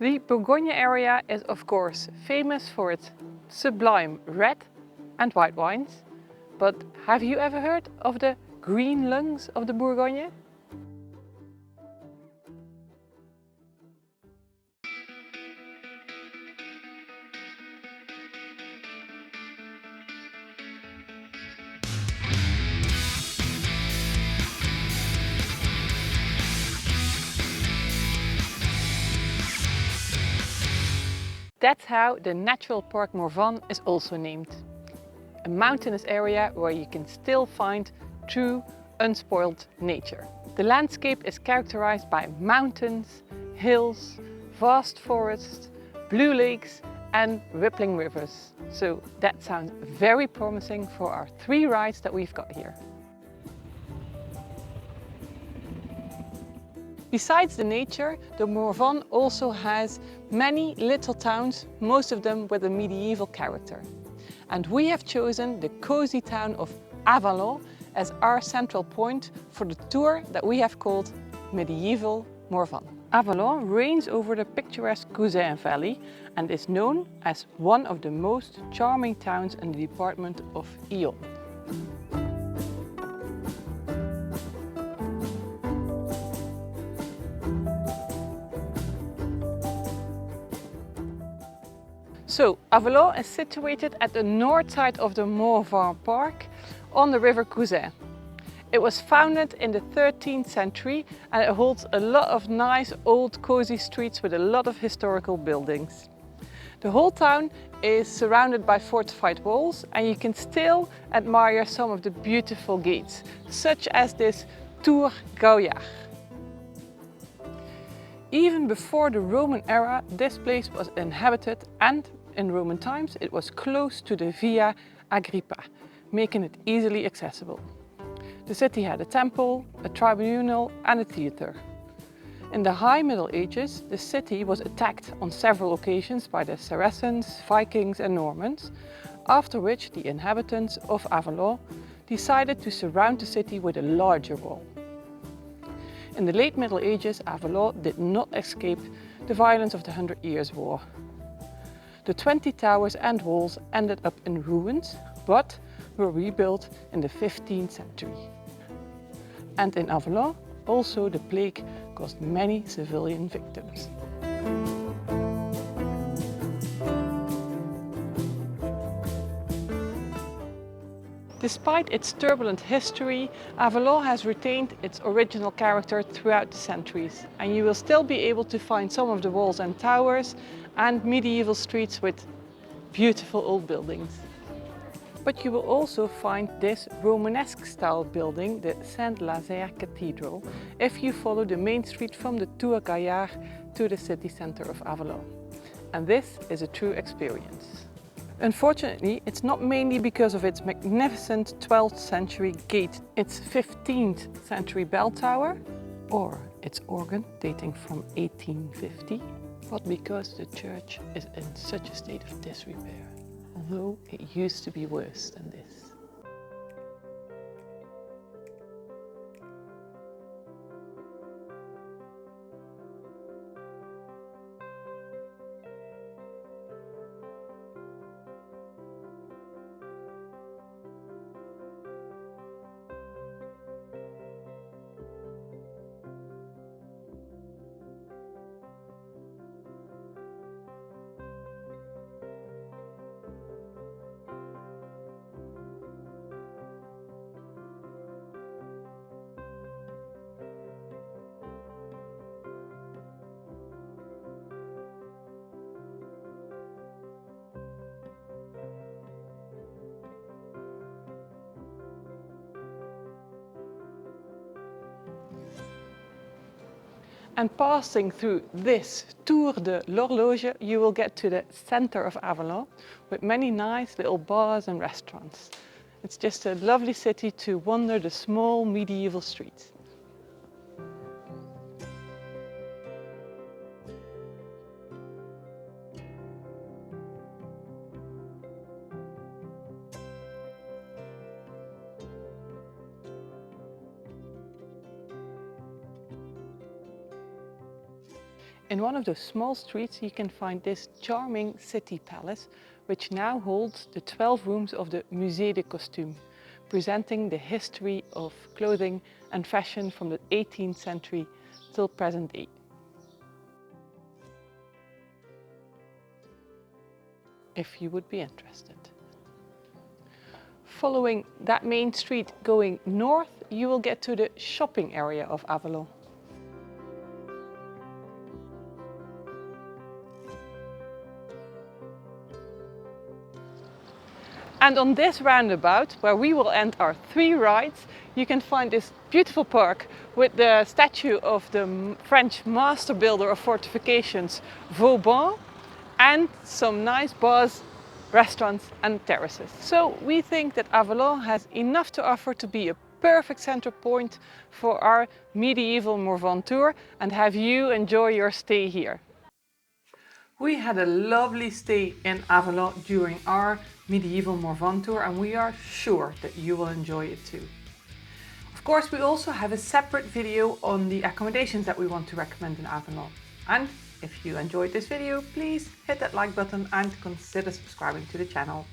The Bourgogne area is of course famous for its sublime red and white wines, but have you ever heard of the green lungs of the Bourgogne? That's how the Natural Park Morvan is also named. A mountainous area where you can still find true, unspoiled nature. The landscape is characterized by mountains, hills, vast forests, blue lakes and rippling rivers. So that sounds very promising for our 3 rides that we've got here. Besides the nature, the Morvan also has many little towns, most of them with a medieval character. And we have chosen the cozy town of Avallon as our central point for the tour that we have called Medieval Morvan. Avallon reigns over the picturesque Cousin Valley and is known as one of the most charming towns in the department of Yonne. So, Avallon is situated at the north side of the Morvan Park on the river Cousin. It was founded in the 13th century and it holds a lot of nice old cozy streets with a lot of historical buildings. The whole town is surrounded by fortified walls and you can still admire some of the beautiful gates, such as this Tour Gauillard. Even before the Roman era, this place was inhabited and in Roman times it was close to the Via Agrippa, making it easily accessible. The city had a temple, a tribunal and a theatre. In the High Middle Ages, the city was attacked on several occasions by the Saracens, Vikings and Normans, after which the inhabitants of Avallon decided to surround the city with a larger wall. In the late Middle Ages, Avallon did not escape the violence of the 100 Years' War. The 20 towers and walls ended up in ruins, but were rebuilt in the 15th century. And in Avallon, also the plague caused many civilian victims. Despite its turbulent history, Avallon has retained its original character throughout the centuries, and you will still be able to find some of the walls and towers and medieval streets with beautiful old buildings. But you will also find this Romanesque style building, the Saint-Lazare Cathedral, if you follow the main street from the Tour Gauillard to the city centre of Avallon. And this is a true experience. Unfortunately, it's not mainly because of its magnificent 12th century gate, its 15th century bell tower, or its organ dating from 1850, but because the church is in such a state of disrepair, although it used to be worse than this. And passing through this Tour de l'Horloge, you will get to the center of Avallon with many nice little bars and restaurants. It's just a lovely city to wander the small medieval streets. In one of those small streets you can find this charming city palace, which now holds the 12 rooms of the Musée des Costumes, presenting the history of clothing and fashion from the 18th century till present day. If you would be interested. Following that main street going north, you will get to the shopping area of Avalon. And on this roundabout, where we will end our 3 rides, you can find this beautiful park with the statue of the French master builder of fortifications, Vauban, and some nice bars, restaurants and terraces. So we think that Avalon has enough to offer to be a perfect center point for our medieval Morvan tour and have you enjoy your stay here. We had a lovely stay in Avalon during our medieval Morvan tour and we are sure that you will enjoy it too. Of course, we also have a separate video on the accommodations that we want to recommend in Avalon. And if you enjoyed this video, please hit that like button and consider subscribing to the channel.